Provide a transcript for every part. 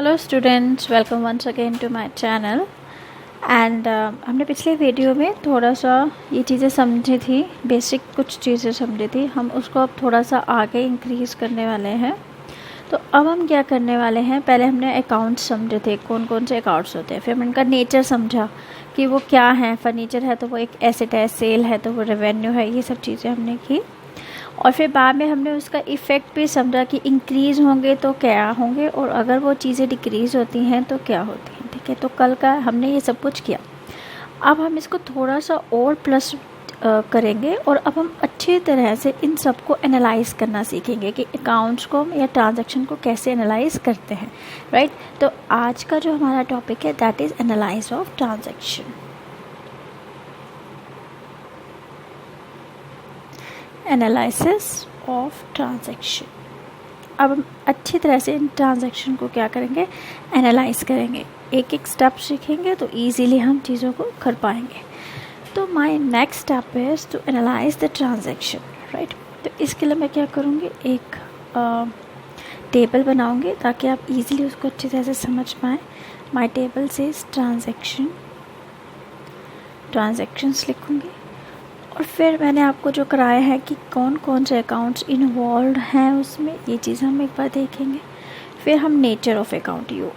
Hello students, welcome once again to my channel. And हमने पिछले video में थोड़ा सा ये चीज़ें समझी थी, बेसिक कुछ चीज़ें समझी थी। हम उसको अब थोड़ा सा आगे इंक्रीज़ करने वाले हैं। तो अब हम क्या करने वाले हैं, पहले हमने अकाउंट्स समझे थे, कौन कौन से अकाउंट्स होते हैं। फिर हमने इनका नेचर समझा कि वो क्या है। फर्नीचर है तो वो एक एसेट है, सेल है तो वो रेवेन्यू है। ये सब चीज़ें हमने की। और फिर बाद में हमने उसका इफ़ेक्ट भी समझा कि इंक्रीज़ होंगे तो क्या होंगे, और अगर वो चीज़ें डिक्रीज़ होती हैं तो क्या होती हैं। ठीक है, तो कल का हमने ये सब कुछ किया। अब हम इसको थोड़ा सा और प्लस करेंगे, और अब हम अच्छी तरह से इन सब को एनालाइज करना सीखेंगे कि अकाउंट्स को या ट्रांजैक्शन को कैसे एनालाइज करते हैं। राइट, तो आज का जो हमारा टॉपिक है that is analyse of transaction. Analysis of transaction. अब हम अच्छी तरह से इन ट्रांजैक्शन को क्या करेंगे, एनालाइज करेंगे। एक एक स्टेप सीखेंगे तो इजीली हम चीज़ों को कर पाएंगे। तो my next step is to analyse the transaction. Right, तो इसके लिए मैं क्या करूँगी, एक टेबल बनाऊँगी ताकि आप इजीली उसको अच्छी तरह से समझ पाएँ। माय टेबल से ट्रांजैक्शंस लिखूँगी। और फिर मैंने आपको जो कराया है कि कौन कौन से अकाउंट्स इन्वॉल्व हैं उसमें, ये चीज़ हम एक बार देखेंगे। फिर हम nature of account, you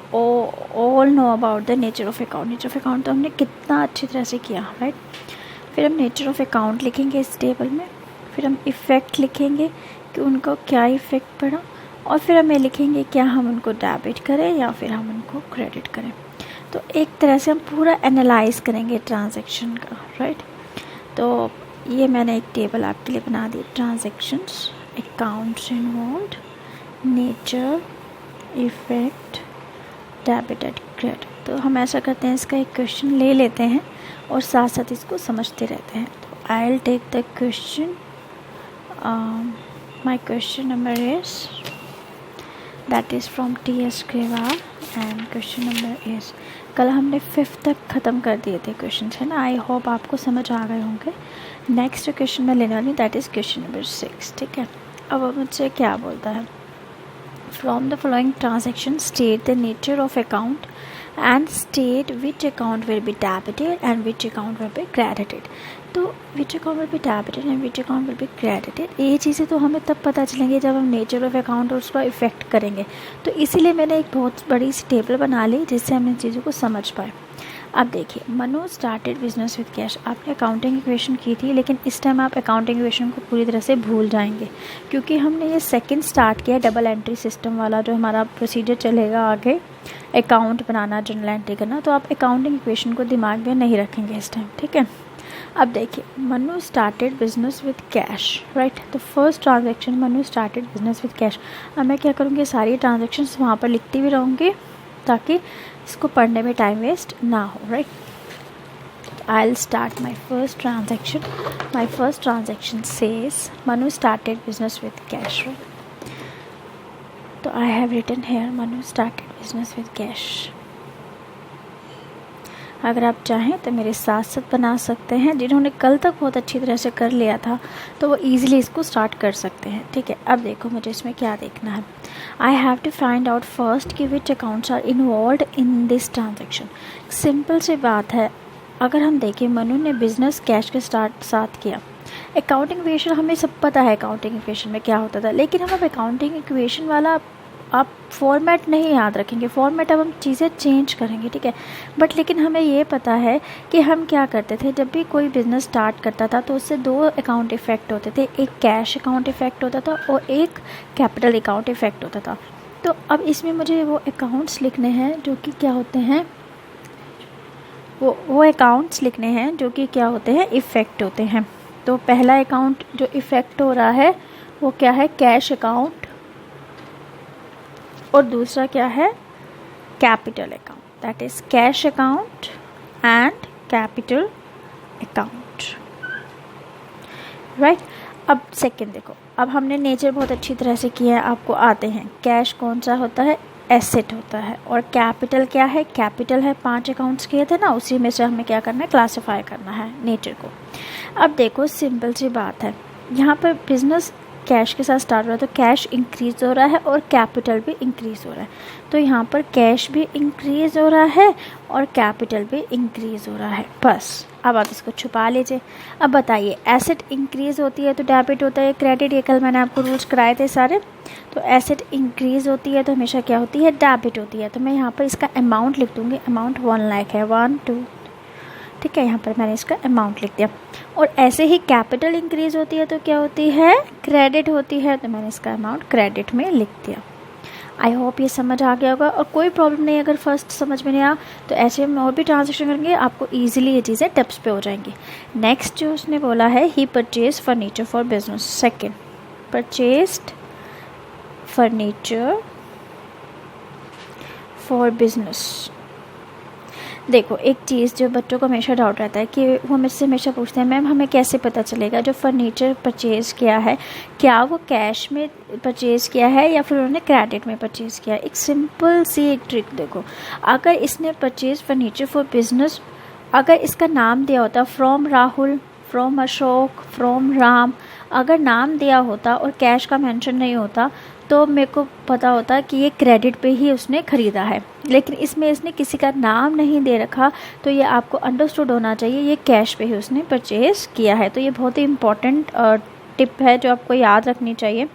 all know about the nature of account. Nature of account तो हमने कितना अच्छी तरह से किया, राइट। फिर हम नेचर ऑफ़ अकाउंट लिखेंगे इस टेबल में। फिर हम इफ़ेक्ट लिखेंगे कि उनको क्या इफ़ेक्ट पड़ा, और फिर हमें लिखेंगे क्या हम उनको डेबिट करें या फिर हम उनको क्रेडिट करें। तो एक तरह से हम पूरा एनालाइज करेंगे ट्रांजैक्शन का, राइट। तो ये मैंने एक टेबल आपके लिए बना दी। Transactions, accounts involved, nature, effect, debit and credit. तो हम ऐसा करते हैं, इसका एक क्वेश्चन ले लेते हैं और साथ साथ इसको समझते रहते हैं। तो I will take the question. My question number is that is from T S. Grewal and question number is, कल हमने 5th तक ख़त्म कर दिए थे क्वेश्चन, है ना। आई होप आपको समझ आ गए होंगे। नेक्स्ट क्वेश्चन मैं लेने वाली हूँ, दैट इज़ क्वेश्चन नंबर 6। ठीक है, अब मुझसे क्या बोलता है, from the following transaction state the nature of account and state which account will be debited and which account will be credited. तो which account will be debited and which account will be credited, ये चीज़ें तो हमें तब पता चलेंगे जब हम नेचर ऑफ अकाउंट और उसका इफेक्ट करेंगे। तो इसीलिए मैंने एक बहुत बड़ी सी टेबल बना ली जिससे हम इन चीज़ों को समझ पाए। अब देखिए, Manu started business with cash. आपने अकाउंटिंग इक्वेशन की थी, लेकिन इस टाइम आप अकाउंटिंग इक्वेशन को पूरी तरह से भूल जाएंगे, क्योंकि हमने ये सेकंड स्टार्ट किया, डबल एंट्री सिस्टम वाला जो हमारा प्रोसीजर चलेगा आगे, अकाउंट बनाना, जर्नल एंट्री करना। तो आप अकाउंटिंग इक्वेशन को दिमाग में नहीं रखेंगे इस टाइम, ठीक है। अब देखिए, Manu started business with cash, right. तो first transaction, Manu started business with cash. अब मैं क्या करूँगी, सारी ट्रांजेक्शन्स वहाँ पर लिखती भी रहूँगी ताकि इसको पढ़ने में टाइम वेस्ट ना हो, right. I will start my first transaction. My first transaction says Manu started business with cash, right. तो I have written here Manu started business with cash. अगर आप चाहें तो मेरे साथ साथ बना सकते हैं। जिन्होंने कल तक बहुत अच्छी तरह से कर लिया था तो वो ईजिली इसको स्टार्ट कर सकते हैं, ठीक है। अब देखो मुझे इसमें क्या देखना है। I have to find out first कि which accounts are involved in this transaction. Simple सी बात है, अगर हम देखें मनु ने बिज़नेस कैश के साथ किया। अकाउंटिंग इक्वेशन हमें सब पता है अकाउंटिंग इक्वेशन में क्या होता था, लेकिन हम अब अकाउंटिंग इक्वेशन वाला आप फॉर्मेट नहीं याद रखेंगे। फॉर्मेट अब हम चीज़ें चेंज करेंगे, ठीक है। बट लेकिन हमें ये पता है कि हम क्या करते थे, जब भी कोई बिज़नेस स्टार्ट करता था तो उससे 2 अकाउंट इफ़ेक्ट होते थे। एक कैश अकाउंट इफ़ेक्ट होता था और एक कैपिटल अकाउंट इफ़ेक्ट होता था। तो अब इसमें मुझे वो अकाउंट्स लिखने हैं जो कि क्या होते हैं, वो अकाउंट्स लिखने हैं जो कि क्या होते हैं, इफ़ेक्ट होते हैं। तो पहला अकाउंट जो इफ़ेक्ट हो रहा है वो क्या है, कैश अकाउंट, और दूसरा क्या है, capital account, that is cash account and capital account, right. अब सेकंड देखो, अब हमने नेचर बहुत अच्छी तरह से किया है, आपको आते हैं। कैश कौन सा होता है, एसेट होता है, और कैपिटल क्या है, कैपिटल है। 5 अकाउंट्स किए थे ना, उसी में से हमें क्या करना है, क्लासीफाई करना है नेचर को। अब देखो सिंपल सी बात है, यहाँ पर बिजनेस कैश के साथ स्टार्ट हो रहा है, तो कैश इंक्रीज हो रहा है और कैपिटल भी इंक्रीज हो रहा है। तो यहाँ पर कैश भी इंक्रीज हो रहा है और कैपिटल भी इंक्रीज हो रहा है। बस अब आप इसको छुपा लीजिए। अब बताइए, एसेट इंक्रीज होती है तो डेबिट होता है क्रेडिट, ये कल मैंने आपको रूल्स कराए थे सारे। तो एसेट इंक्रीज होती है तो हमेशा क्या होती है, डेबिट होती है। तो मैं यहाँ पर इसका अमाउंट लिख दूँगी, अमाउंट 1 लाख है, 1 2, ठीक है, यहाँ पर मैंने इसका अमाउंट लिख दिया। और ऐसे ही कैपिटल इंक्रीज होती है तो क्या होती है, क्रेडिट होती है, तो मैंने इसका अमाउंट क्रेडिट में लिख दिया। आई होप ये समझ आ गया होगा। और कोई प्रॉब्लम नहीं, अगर फर्स्ट समझ में नहीं आया तो ऐसे हम और भी ट्रांजेक्शन करेंगे, आपको ईजिली ये चीज़ें टिप्स पे हो जाएंगी। नेक्स्ट जो उसने बोला है, he purchase furniture for business. Second, purchased furniture for business. देखो एक चीज़ जो बच्चों को हमेशा डाउट रहता है कि वो मुझसे हमेशा पूछते हैं, मैम हमें कैसे पता चलेगा जो फर्नीचर परचेज़ किया है क्या वो कैश में परचेज़ किया है या फिर उन्होंने क्रेडिट में परचेज़ किया है। एक सिंपल सी एक ट्रिक देखो, अगर इसने परचेज फर्नीचर फॉर बिजनेस, अगर इसका नाम दिया होता from Rahul, from Ashok, from Ram, अगर नाम दिया होता और कैश का मेंशन नहीं होता तो मेरे को पता होता कि ये क्रेडिट पे ही उसने ख़रीदा है। लेकिन इसमें इसने किसी का नाम नहीं दे रखा, तो ये आपको अंडरस्टूड होना चाहिए ये कैश पे ही उसने परचेज़ किया है। तो ये बहुत ही इंपॉर्टेंट टिप है जो आपको याद रखनी चाहिए।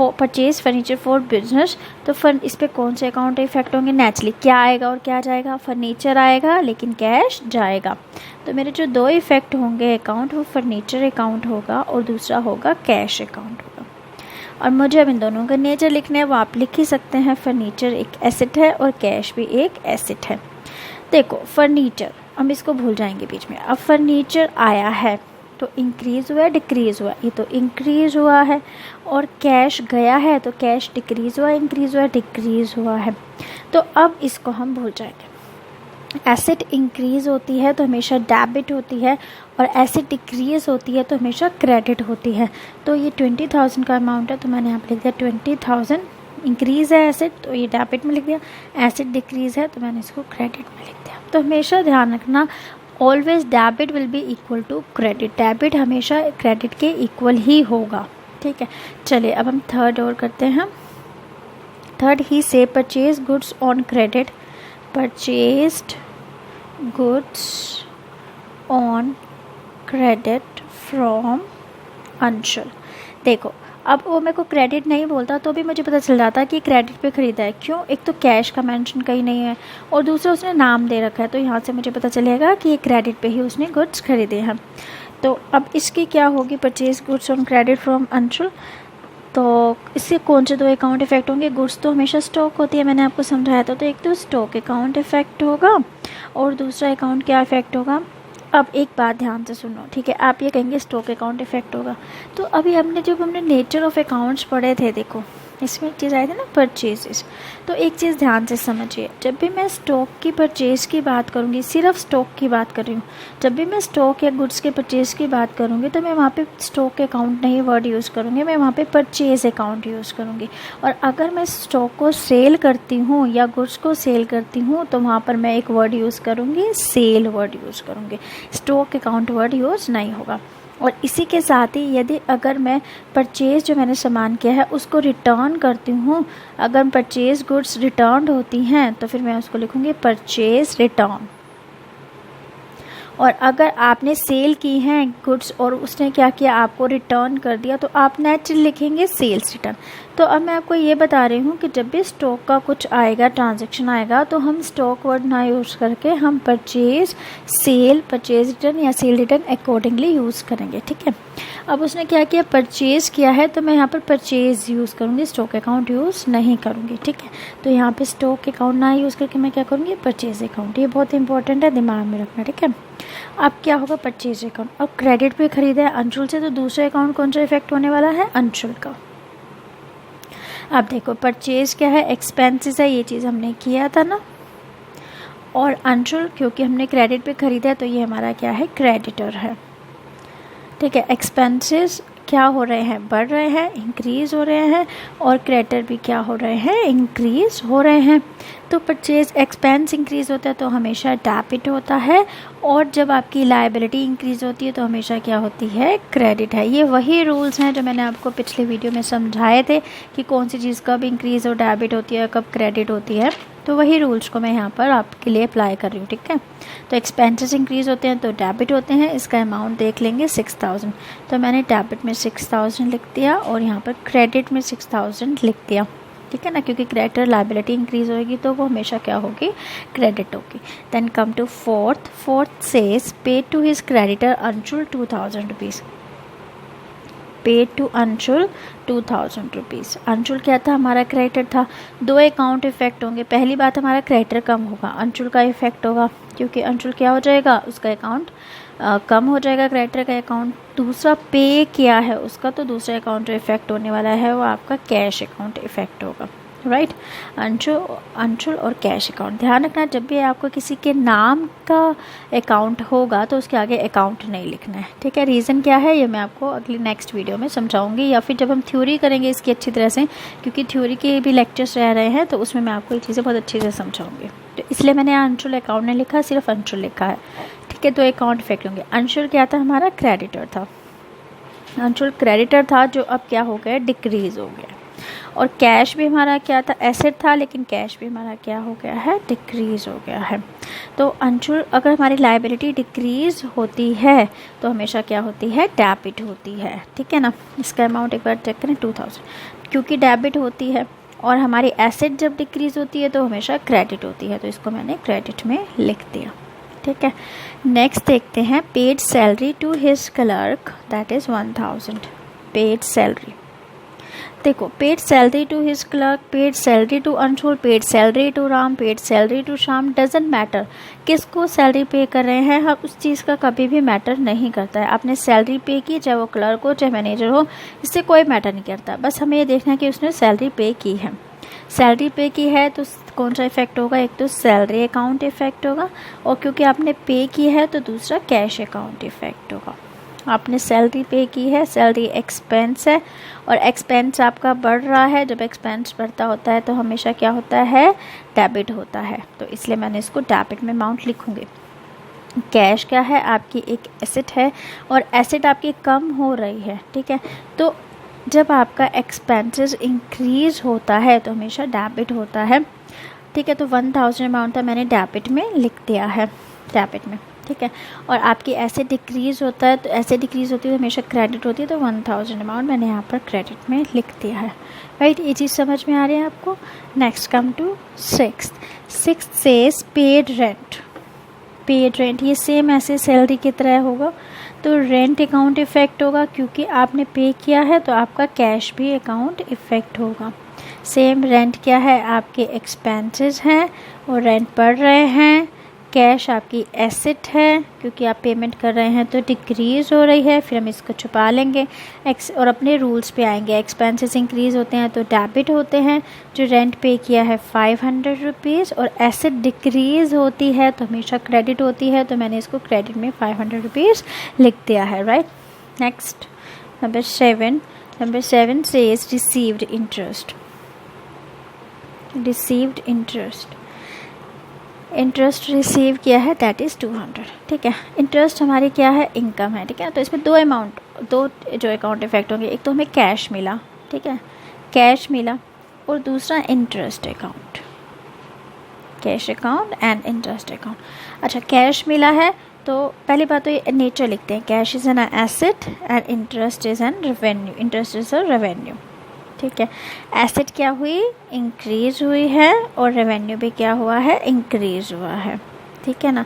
परचेज फर्नीचर फॉर बिजनेस, तो इस पर कौन से अकाउंट इफेक्ट होंगे, नेचुरली क्या आएगा और क्या जाएगा, फर्नीचर आएगा लेकिन कैश जाएगा। तो मेरे जो 2 इफेक्ट होंगे अकाउंट, वो फर्नीचर अकाउंट होगा और दूसरा होगा कैश अकाउंट होगा। और मुझे अब इन दोनों का नेचर लिखना है, वो आप लिख ही सकते हैं। फर्नीचर एक एसेट है और कैश भी एक एसेट है। देखो फर्नीचर, हम इसको भूल जाएंगे बीच में। अब फर्नीचर आया है तो इंक्रीज़ हुआ है डिक्रीज़ हुआ, ये तो इंक्रीज़ हुआ है। और कैश गया है तो कैश डिक्रीज़ हुआ, इंक्रीज़ हुआ, डिक्रीज़ हुआ है। तो अब इसको हम भूल जाएंगे। एसेट इंक्रीज़ होती है तो हमेशा डेबिट होती है और एसेट डिक्रीज़ होती है तो हमेशा क्रेडिट होती है। तो ये 20,000 का अमाउंट है तो मैंने यहाँ पर लिख दिया 20,000। इंक्रीज़ है एसेट तो ये डेबिट में लिख दिया, एसेट डिक्रीज़ है तो मैंने इसको क्रेडिट में लिख दिया। तो हमेशा ध्यान रखना, always debit will be equal to credit, debit हमेशा क्रेडिट के इक्वल ही होगा, ठीक है। चलिए अब हम थर्ड और करते हैं। थर्ड, ही से purchase goods on credit, purchased goods on credit from Anshul. देखो अब वो मेरे को क्रेडिट नहीं बोलता तो भी मुझे पता चल जाता है कि क्रेडिट पे ख़रीदा है। क्यों, एक तो कैश का मेंशन कहीं नहीं है और दूसरा उसने नाम दे रखा है, तो यहाँ से मुझे पता चलेगा कि ये क्रेडिट पे ही उसने गुड्स खरीदे हैं। तो अब इसकी क्या होगी, purchase goods on credit from Anshul. तो इससे कौन से 2 अकाउंट इफेक्ट होंगे, गुड्स तो हमेशा स्टॉक होती है, मैंने आपको समझाया था। तो एक तो स्टॉक अकाउंट इफेक्ट होगा और दूसरा अकाउंट क्या इफेक्ट होगा। अब एक बात ध्यान से सुनो, ठीक है। आप ये कहेंगे स्टॉक अकाउंट इफेक्ट होगा, तो अभी जब हमने नेचर ऑफ अकाउंट्स पढ़े थे, देखो इसमें एक चीज़ आई थी ना, परचेजेस। तो एक चीज़ ध्यान से समझिए, जब भी मैं स्टॉक की परचेज की बात करूँगी, सिर्फ स्टॉक की बात कर रही हूँ, जब भी मैं स्टॉक या गुड्स के परचेज की बात करूँगी तो मैं वहाँ पे स्टॉक अकाउंट नहीं वर्ड यूज़ करूँगी, मैं वहाँ पे परचेज अकाउंट यूज़ करूँगी। और अगर मैं स्टॉक को सेल करती हूँ या गुड्स को सेल करती हूँ तो वहाँ पर मैं एक वर्ड यूज़ करूँगी, सेल वर्ड यूज़ करूँगी, स्टॉक अकाउंट वर्ड यूज़ नहीं होगा। और इसी के साथ ही यदि अगर मैं परचेज़ जो मैंने सामान किया है उसको रिटर्न करती हूँ, अगर परचेज़ गुड्स रिटर्न होती हैं तो फिर मैं उसको लिखूँगी परचेज़ रिटर्न। और अगर आपने सेल की हैं गुड्स और उसने क्या किया, आपको रिटर्न कर दिया, तो आप नेचुरली लिखेंगे सेल्स रिटर्न। तो अब मैं आपको ये बता रही हूँ कि जब भी स्टॉक का कुछ आएगा, ट्रांजैक्शन आएगा, तो हम स्टॉक वर्ड ना यूज़ करके हम परचेज, सेल, परचेज रिटर्न या सेल रिटर्न अकॉर्डिंगली यूज़ करेंगे, ठीक है। अब उसने क्या किया, परचेज़ किया है तो मैं यहाँ पर परचेज़ यूज़ करूँगी, स्टॉक अकाउंट यूज़ नहीं करूँगी, ठीक है। तो यहाँ पे स्टॉक अकाउंट ना यूज़ करके मैं क्या करूँगी, परचेज़ अकाउंट। ये बहुत इंपॉर्टेंट है, दिमाग में रखना, ठीक है। अब क्या होगा, परचेज अकाउंट। अब क्रेडिट पे खरीदा है अंशुल से, तो दूसरे अकाउंट कौन सा इफेक्ट होने वाला है, अंशुल का। अब देखो परचेज क्या है, एक्सपेंसेस है, ये चीज़ हमने किया था ना। और अंशुल क्योंकि हमने क्रेडिट पे खरीदा है तो ये हमारा क्या है, क्रेडिटर है, ठीक है। एक्सपेंसेस क्या हो रहे हैं, बढ़ रहे हैं, इंक्रीज़ हो रहे हैं, और क्रेडिटर भी क्या हो रहे हैं, इंक्रीज़ हो रहे हैं। तो परचेज एक्सपेंस इंक्रीज़ होता है तो हमेशा डेबिट होता है, और जब आपकी लायबिलिटी इंक्रीज़ होती है तो हमेशा क्या होती है, क्रेडिट है। ये वही रूल्स हैं जो मैंने आपको पिछले वीडियो में समझाए थे कि कौन सी चीज़ कब इंक्रीज़ और डेबिट होती है, कब क्रेडिट होती है। तो वही रूल्स को मैं यहाँ पर आपके लिए अप्लाई कर रही हूँ, ठीक है। तो एक्सपेंसेस इंक्रीज़ होते हैं तो डेबिट होते हैं। इसका अमाउंट देख लेंगे 6000, तो मैंने डेबिट में 6000 लिख दिया और यहाँ पर क्रेडिट में 6000 लिख दिया, ठीक है ना, क्योंकि क्रेडिटर लायबिलिटी इंक्रीज़ होगी तो वो हमेशा क्या होगी, क्रेडिट होगी। Then come to fourth says paid to his creditor Anshul 2000 rupees, paid to Anshul 2000 rupees. Anshul क्या था, हमारा क्रेडिटर था। दो अकाउंट इफेक्ट होंगे, पहली बात हमारा क्रेडिटर कम होगा, अंशुल का इफेक्ट होगा, क्योंकि अंशुल क्या हो जाएगा, उसका अकाउंट कम हो जाएगा, क्रेडिटर का अकाउंट। दूसरा पे किया है उसका, तो दूसरा अकाउंट जो इफेक्ट होने वाला है वो आपका कैश अकाउंट इफेक्ट होगा, राइट। अंशुल और कैश अकाउंट, ध्यान रखना जब भी आपको किसी के नाम का अकाउंट होगा तो उसके आगे अकाउंट नहीं लिखना है, ठीक है। रीज़न क्या है ये मैं आपको अगली नेक्स्ट वीडियो में समझाऊंगी, या फिर जब हम थ्योरी करेंगे इसकी अच्छी तरह से, क्योंकि थ्योरी के भी लेक्चर्स रह रहे हैं तो उसमें मैं आपको ये चीज़ें बहुत अच्छे से समझाऊंगी। तो इसलिए मैंने अंशुल अकाउंट नहीं लिखा, सिर्फ अंशुल लिखा है, ठीक है। तो अकाउंट इफेक्ट होंगे। अंशुल क्या था, हमारा क्रेडिटर था, अंशुल क्रेडिटर था जो अब क्या हो गया, डिक्रीज़ हो गया। और कैश भी हमारा क्या था, एसेट था, लेकिन कैश भी हमारा क्या हो गया है, डिक्रीज़ हो गया है। तो अंशुल, अगर हमारी लायबिलिटी डिक्रीज़ होती है तो हमेशा क्या होती है, डेबिट होती है, ठीक है ना। इसका अमाउंट एक बार चेक करें 2000, क्योंकि डेबिट होती है। और हमारी एसेट जब डिक्रीज़ होती है तो हमेशा क्रेडिट होती है, तो इसको मैंने क्रेडिट में लिख दिया, ठीक है। नेक्स्ट देखते हैं, paid salary to his clerk that is 1000, paid salary. देखो, paid salary to his clerk, paid salary to Anshul, paid salary to Ram, paid salary to Shyam, doesn't matter किसको सैलरी पे कर रहे हैं हम, उस चीज़ का कभी भी मैटर नहीं करता है। आपने सैलरी पे की, चाहे वो क्लर्क हो चाहे मैनेजर हो, इससे कोई मैटर नहीं करता। बस हमें ये देखना है कि उसने सैलरी पे की है। सैलरी पे की है तो कौन सा इफेक्ट होगा, एक तो सैलरी अकाउंट इफेक्ट होगा, और क्योंकि आपने पे की है तो दूसरा कैश अकाउंट इफेक्ट होगा। आपने सैलरी पे की है, सैलरी एक्सपेंस है, और एक्सपेंस आपका बढ़ रहा है। जब एक्सपेंस बढ़ता होता है तो हमेशा क्या होता है, डेबिट होता है, तो इसलिए मैंने इसको डेबिट में अमाउंट लिखूंगी। कैश क्या है, आपकी एक एसेट है, और एसेट आपकी कम हो रही है, ठीक है। तो जब आपका एक्सपेंसेस इंक्रीज़ होता है तो हमेशा डेबिट होता है, ठीक है। तो 1000 अमाउंट था, मैंने डेबिट में लिख दिया है, डेबिट में, ठीक है। और आपकी एसेट डिक्रीज़ होता है, तो एसेट डिक्रीज़ होती है तो हमेशा क्रेडिट होती है, तो 1000 अमाउंट मैंने यहाँ पर क्रेडिट में लिख दिया है, राइट। ये चीज़ समझ में आ रही है आपको। Next come to sixth says paid rent, paid rent ये सेम ऐसे सैलरी की तरह होगा, तो रेंट अकाउंट इफेक्ट होगा, क्योंकि आपने पे किया है तो आपका कैश भी अकाउंट इफेक्ट होगा। सेम रेंट क्या है, आपके एक्सपेंसेस हैं और रेंट बढ़ रहे हैं। कैश आपकी एसेट है, क्योंकि आप पेमेंट कर रहे हैं तो डिक्रीज़ हो रही है, फिर हम इसको छुपा लेंगे और अपने रूल्स पे आएंगे। एक्सपेंसेस इंक्रीज़ होते हैं तो डेबिट होते हैं। जो रेंट पे किया है 500 रुपीज़, और एसेट डिक्रीज़ होती है तो हमेशा क्रेडिट होती है, तो मैंने इसको क्रेडिट में 500 रुपीज़ लिख दिया है, right. Next number 7 says received interest, received interest receive किया है दैट इज़ 200, ठीक है। इंटरेस्ट हमारी क्या है, इनकम है, ठीक है। तो इसमें दो जो अकाउंट इफेक्ट होंगे, एक तो हमें कैश मिला, ठीक है, कैश मिला, और दूसरा interest account, cash account and interest account. अच्छा, कैश मिला है तो पहली बात तो ये नेचर लिखते हैं, cash is an asset and interest is an revenue, interest is a revenue, ठीक है। एसेट क्या हुई, इंक्रीज हुई है, और रेवेन्यू भी क्या हुआ है, इंक्रीज हुआ है, ठीक है ना।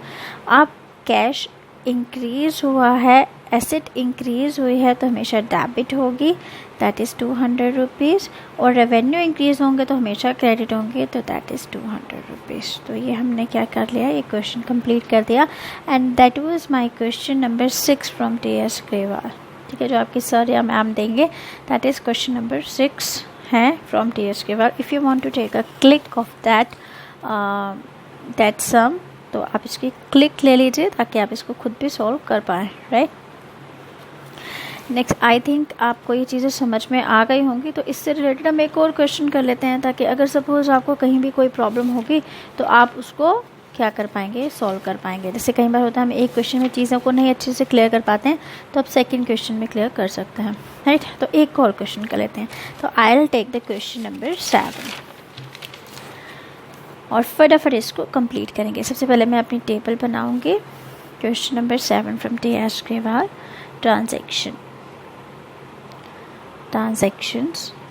अब कैश इंक्रीज हुआ है, एसेट इंक्रीज हुई है तो हमेशा डेबिट होगी, दैट इज़ 200 रुपीज़, और रेवेन्यू इंक्रीज होंगे तो हमेशा क्रेडिट होंगे, तो दैट इज़ 200 रुपीज़। तो ये हमने क्या कर लिया, ये क्वेश्चन कंप्लीट कर दिया, and that was my question number 6 from T S. Grewal, ठीक है, जो आपके सर या मैम देंगे, दैट इज़ क्वेश्चन नंबर 6 है from T S. Grewal. If you want to take a click of that sum, तो आप इसकी क्लिक ले लीजिए ताकि आप इसको खुद भी सॉल्व कर पाएँ, राइट। नेक्स्ट आई थिंक आपको ये चीज़ें समझ में आ गई होंगी। तो इससे रिलेटेड हम एक और क्वेश्चन कर लेते हैं, ताकि अगर सपोज़ आपको कहीं भी कोई प्रॉब्लम होगी तो आप उसको क्या कर पाएंगे, सॉल्व कर पाएंगे। जैसे कई बार होता है हम एक क्वेश्चन में चीज़ों को नहीं अच्छे से क्लियर कर पाते हैं, तो आप सेकंड क्वेश्चन में क्लियर कर सकते हैं, राइट। तो एक और क्वेश्चन कर लेते हैं। तो I will take the question number 7 और फटाफट इसको कंप्लीट करेंगे। सबसे पहले मैं अपनी टेबल बनाऊंगी। Question number 7 from T S. Grewal, transactions.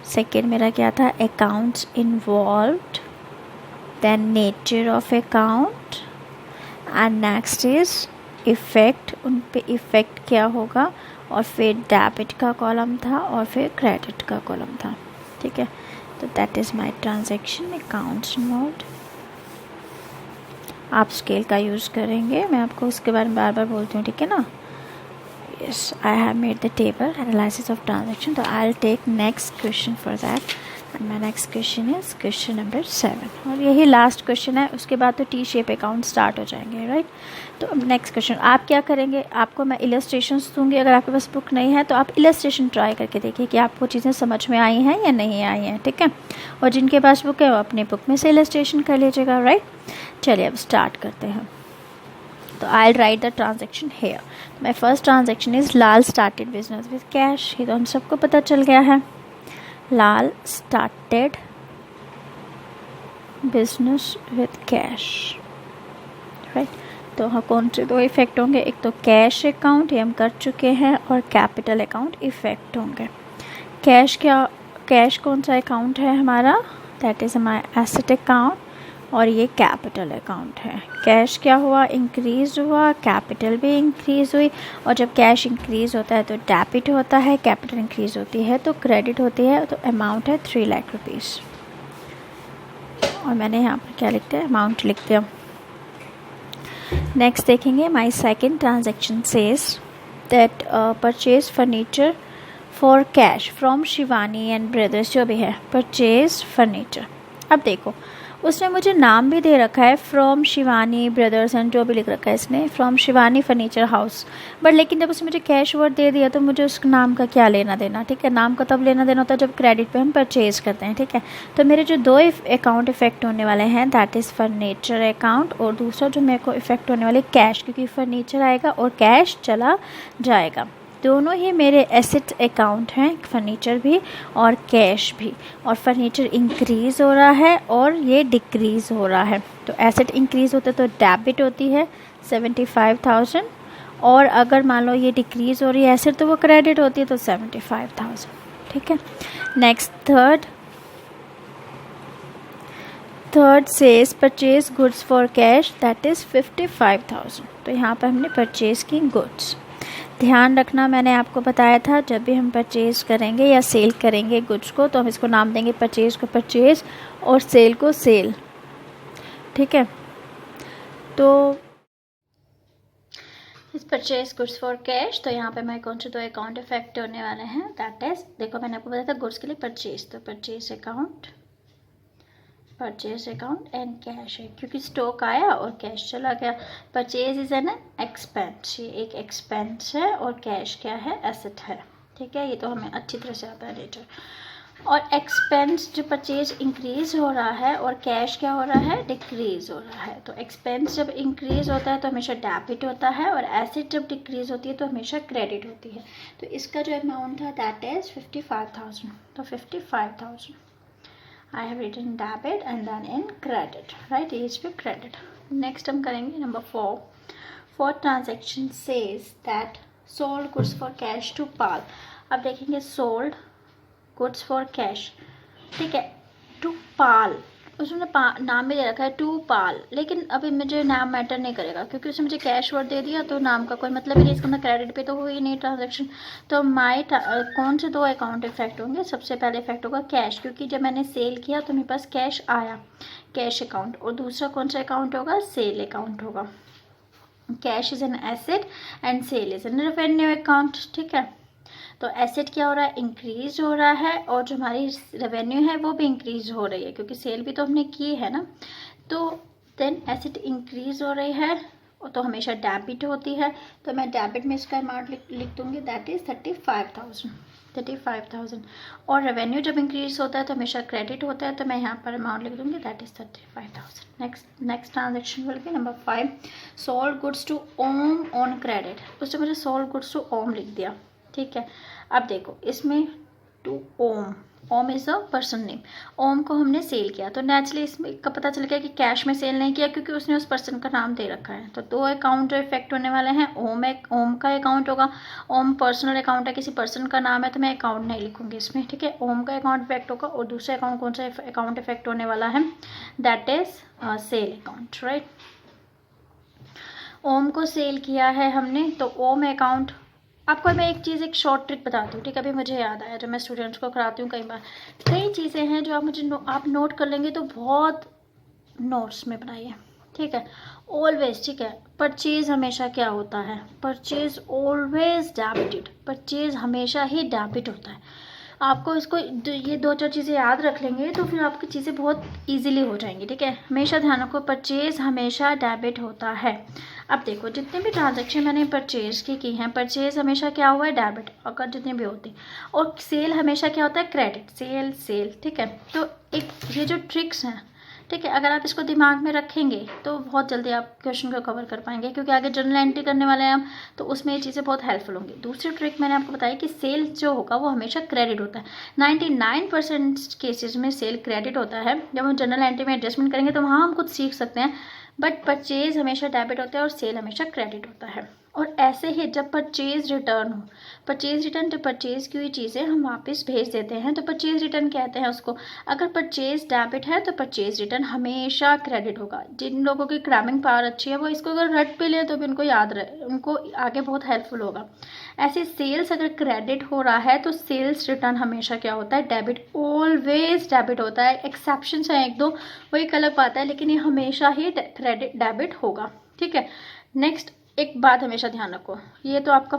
Second मेरा क्या था, accounts involved, then nature of account, and next is effect, उन पे इफ़ेक्ट क्या होगा, और फिर डेबिट का कॉलम था और फिर क्रेडिट का कॉलम था, ठीक है। तो that is my transaction, accounts involved. आप स्केल का यूज़ करेंगे, मैं आपको उसके बारे में बार बार बोलती हूँ, ठीक है ना। Yes, I have made the table analysis of transaction. So I'll take next question for that, and my next question is question number 7 और यही लास्ट क्वेश्चन है। उसके बाद तो टी शेप अकाउंट स्टार्ट हो जाएंगे, राइट। तो नेक्स्ट क्वेश्चन आप क्या करेंगे, आपको मैं इलस्ट्रेशंस दूंगी। अगर आपके पास बुक नहीं है तो आप इलस्ट्रेशन ट्राई करके देखिए कि आपको चीज़ें समझ में आई हैं या नहीं आई हैं, ठीक है। और जिनके पास बुक है वो अपने बुक में से इलस्ट्रेशन कर लीजिएगा, राइट। चलिए अब स्टार्ट करते हैं। तो I write the transaction here. My first transaction is Lal started business with cash. ये तो हम सबको पता चल गया है, Lal started business with cash, right. तो हाँ, कौन से दो इफेक्ट होंगे, एक तो कैश अकाउंट, ये हम कर चुके हैं, और कैपिटल अकाउंट इफेक्ट होंगे। कैश क्या, कैश कौन सा अकाउंट है हमारा, that is my asset account, और ये कैपिटल अकाउंट है। कैश क्या हुआ, इंक्रीज हुआ, कैपिटल भी इंक्रीज हुई। और जब कैश इंक्रीज होता है तो डेबिट होता है, कैपिटल इंक्रीज होती है तो क्रेडिट होती है। तो अमाउंट है 3 लाख रुपीज़, और मैंने यहाँ पर क्या लिखते हैं, अमाउंट लिख दिया। नेक्स्ट देखेंगे, my second transaction says that purchase furniture for cash from Shivani and brothers, जो भी है परचेज फर्नीचर। अब देखो उसने मुझे नाम भी दे रखा है, फ्रॉम शिवानी ब्रदर्स एंड जो भी लिख रखा है इसने, from Shivani furniture house, but लेकिन जब उसने मुझे कैश वर्ड दे दिया तो मुझे उस नाम का क्या लेना देना, ठीक है। नाम का तब लेना देना होता है जब क्रेडिट पे हम परचेज करते हैं, ठीक है। तो मेरे जो दो अकाउंट इफेक्ट होने वाले हैं, दैट इज़ फर्नीचर अकाउंट, और दूसरा जो मेरे को इफेक्ट होने वाले कैश, क्योंकि फर्नीचर आएगा और कैश चला जाएगा। दोनों ही मेरे एसेट अकाउंट हैं, फर्नीचर भी और कैश भी। और फर्नीचर इंक्रीज़ हो रहा है और ये डिक्रीज़ हो रहा है। तो एसेट इंक्रीज़ होता है तो डेबिट होती है 75,000, और अगर मान लो ये डिक्रीज़ हो रही है एसेट तो वो क्रेडिट होती है तो 75,000, ठीक है। Next third says purchase goods for cash, that is 55,000। तो यहाँ पर हमने परचेज की गुड्स। ध्यान रखना, मैंने आपको बताया था जब भी हम परचेज़ करेंगे या सेल करेंगे गुड्स को तो हम इसको नाम देंगे परचेज़ को परचेज़ और सेल को सेल, ठीक है। तो इस परचेज गुड्स फॉर कैश, तो यहाँ पे मैं कौन से दो अकाउंट इफेक्ट होने वाले हैं, दैट इज, देखो मैंने आपको बताया था गुड्स के लिए परचेज, तो परचेज अकाउंट एंड कैश है, क्योंकि स्टॉक आया और कैश चला गया। परचेज इज एन एक्सपेंस, ये एक एक्सपेंस है, और कैश क्या है, एसेट है, ठीक है। ये तो हमें अच्छी तरह से आता है लेटर। और एक्सपेंस जो परचेज इंक्रीज हो रहा है और कैश क्या हो रहा है, डिक्रीज हो रहा है। तो एक्सपेंस जब इंक्रीज होता है तो हमेशा डेबिट होता है, और एसेट जब डिक्रीज होती है तो हमेशा क्रेडिट होती है। तो इसका जो अमाउंट था दैट इज 55,000। तो 55,000 I have written debit and then in credit, right? Each पे credit. Next हम करेंगे number 4. Fourth transaction says that sold goods for cash to Pal. अब देखेंगे sold goods for cash, ठीक है, to Pal। उसने नाम भी दे रखा है टू पाल, लेकिन अभी मुझे नाम मैटर नहीं करेगा क्योंकि उसने मुझे कैश वर्ड दे दिया, तो नाम का कोई मतलब ही नहीं, इसका मतलब क्रेडिट पे तो हुई नहीं ट्रांजैक्शन। तो कौन से दो अकाउंट इफेक्ट होंगे, सबसे पहले इफेक्ट होगा कैश, क्योंकि जब मैंने सेल किया तो मेरे पास कैश आया, कैश अकाउंट। और दूसरा कौन सा अकाउंट होगा, सेल अकाउंट होगा। Cash is an asset and sale is an revenue account, ठीक है। तो एसेट क्या हो रहा है, इंक्रीज हो रहा है, और जो हमारी रेवेन्यू है वो भी इंक्रीज हो रही है क्योंकि सेल भी तो हमने की है ना। तो देन एसेट इंक्रीज हो रही है तो हमेशा डेबिट होती है, तो मैं डेबिट में इसका अमाउंट लिख दूँगी, दैट इज़ 35,000। और रेवेन्यू जब इंक्रीज होता है तो हमेशा क्रेडिट होता है, तो मैं यहाँ पर अमाउंट लिख दूँगी, that is 35,000। Next transaction will be number 5, sold goods to Om on credit. उसने मुझे सोल्ड गुड्स टू ओम लिख दिया, ठीक है। अब देखो इसमें to Om is a person name, Om को हमने सेल किया, तो नेचुरली इसमें का पता चल गया कि कैश में सेल नहीं किया, क्योंकि उसने उस पर्सन का नाम दे रखा है। तो दो अकाउंट जो इफेक्ट होने वाले हैं, ओम का अकाउंट होगा, ओम पर्सनल अकाउंट है, किसी पर्सन का नाम है, तो मैं अकाउंट नहीं लिखूंगी इसमें, ठीक है। ओम का अकाउंट इफेक्ट होगा, और दूसरा अकाउंट कौन सा अकाउंट इफेक्ट होने वाला है, that is sale account, right. Om को सेल किया है हमने, तो ओम अकाउंट, आपको मैं एक शॉर्ट ट्रिक बताती हूँ, ठीक है। अभी मुझे याद आया, जब मैं स्टूडेंट्स को कराती हूँ कई बार, कई चीज़ें हैं जो आप नोट कर लेंगे तो बहुत नोट्स में बनाइए, ठीक है। ऑलवेज, ठीक है, परचेज हमेशा क्या होता है, परचेज ऑलवेज डेबिटेड, परचेज हमेशा ही डेबिट होता है। आपको इसको ये 2-4 चीज़ें याद रख लेंगे तो फिर आपकी चीज़ें बहुत इजीली हो जाएंगी, ठीक है। हमेशा ध्यान रखो, परचेज हमेशा डेबिट होता है। अब देखो जितने भी ट्रांजैक्शन मैंने परचेज की हैं, परचेज हमेशा क्या हुआ है, डेबिट, अगर जितने भी होते, और सेल हमेशा क्या होता है, क्रेडिट, सेल, ठीक है। तो एक ये जो ट्रिक्स हैं, ठीक है, अगर आप इसको दिमाग में रखेंगे तो बहुत जल्दी आप क्वेश्चन को कवर कर पाएंगे, क्योंकि आगे जर्नल एंट्री करने वाले हैं हम, तो उसमें ये चीज़ें बहुत हेल्पफुल होंगी। दूसरी ट्रिक मैंने आपको बताई कि सेल जो होगा वो हमेशा क्रेडिट होता है। 99% केसेस में सेल क्रेडिट होता है। जब हम जर्नल एंट्री में एडजस्टमेंट करेंगे तो वहाँ हम कुछ सीख सकते हैं, बट परचेज हमेशा डेबिट होता है और सेल हमेशा क्रेडिट होता है। और ऐसे ही जब परचेज रिटर्न हो, परचेज रिटर्न, जब परचेज की हुई चीज़ें हम वापस भेज देते हैं तो परचेज रिटर्न कहते हैं उसको। अगर परचेज डेबिट है तो परचेज रिटर्न हमेशा क्रेडिट होगा। जिन लोगों की क्रैमिंग पावर अच्छी है वो इसको अगर रट पे ले तो भी उनको याद रहे, उनको आगे बहुत हेल्पफुल होगा। ऐसे सेल्स अगर क्रेडिट हो रहा है तो सेल्स रिटर्न हमेशा क्या होता है, डेबिट, ऑलवेज डेबिट होता है। एक्सेप्शंस हैं एक दो, वो एक अलग बात है, लेकिन ये हमेशा ही क्रेडिट डेबिट होगा, ठीक है। नेक्स्ट एक बात हमेशा ध्यान रखो, ये तो आपका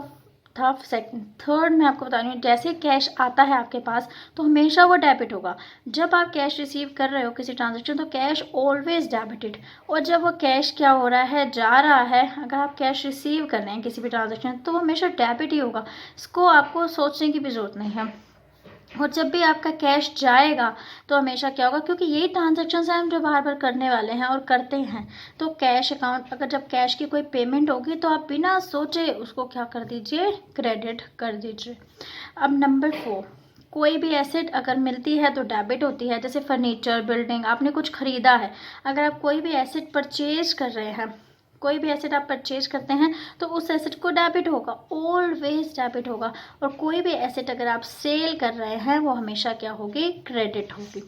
था सेकंड। थर्ड मैं आपको बता रही हूँ, जैसे कैश आता है आपके पास तो हमेशा वो डेबिट होगा। जब आप कैश रिसीव कर रहे हो किसी ट्रांजैक्शन तो कैश ऑलवेज डेबिटेड, और जब वो कैश क्या हो रहा है, जा रहा है, अगर आप कैश रिसीव कर रहे हैं किसी भी ट्रांजैक्शन तो वो हमेशा डेबिट ही होगा। इसको आपको सोचने की भी ज़रूरत नहीं है। और जब भी आपका कैश जाएगा तो हमेशा क्या होगा, क्योंकि यही ट्रांजैक्शंस हैं हम जो बार बार करने वाले हैं और करते हैं, तो कैश अकाउंट, अगर जब कैश की कोई पेमेंट होगी तो आप बिना सोचे उसको क्या कर दीजिए, क्रेडिट कर दीजिए। अब नंबर 4, कोई भी एसेट अगर मिलती है तो डेबिट होती है। जैसे फर्नीचर, बिल्डिंग, आपने कुछ खरीदा है, अगर आप कोई भी एसेट परचेज कर रहे हैं, कोई भी एसेट आप परचेज करते हैं तो उस एसेट को डेबिट होगा, ऑलवेज डेबिट होगा। और कोई भी एसेट अगर आप सेल कर रहे हैं वो हमेशा क्या होगी, क्रेडिट होगी।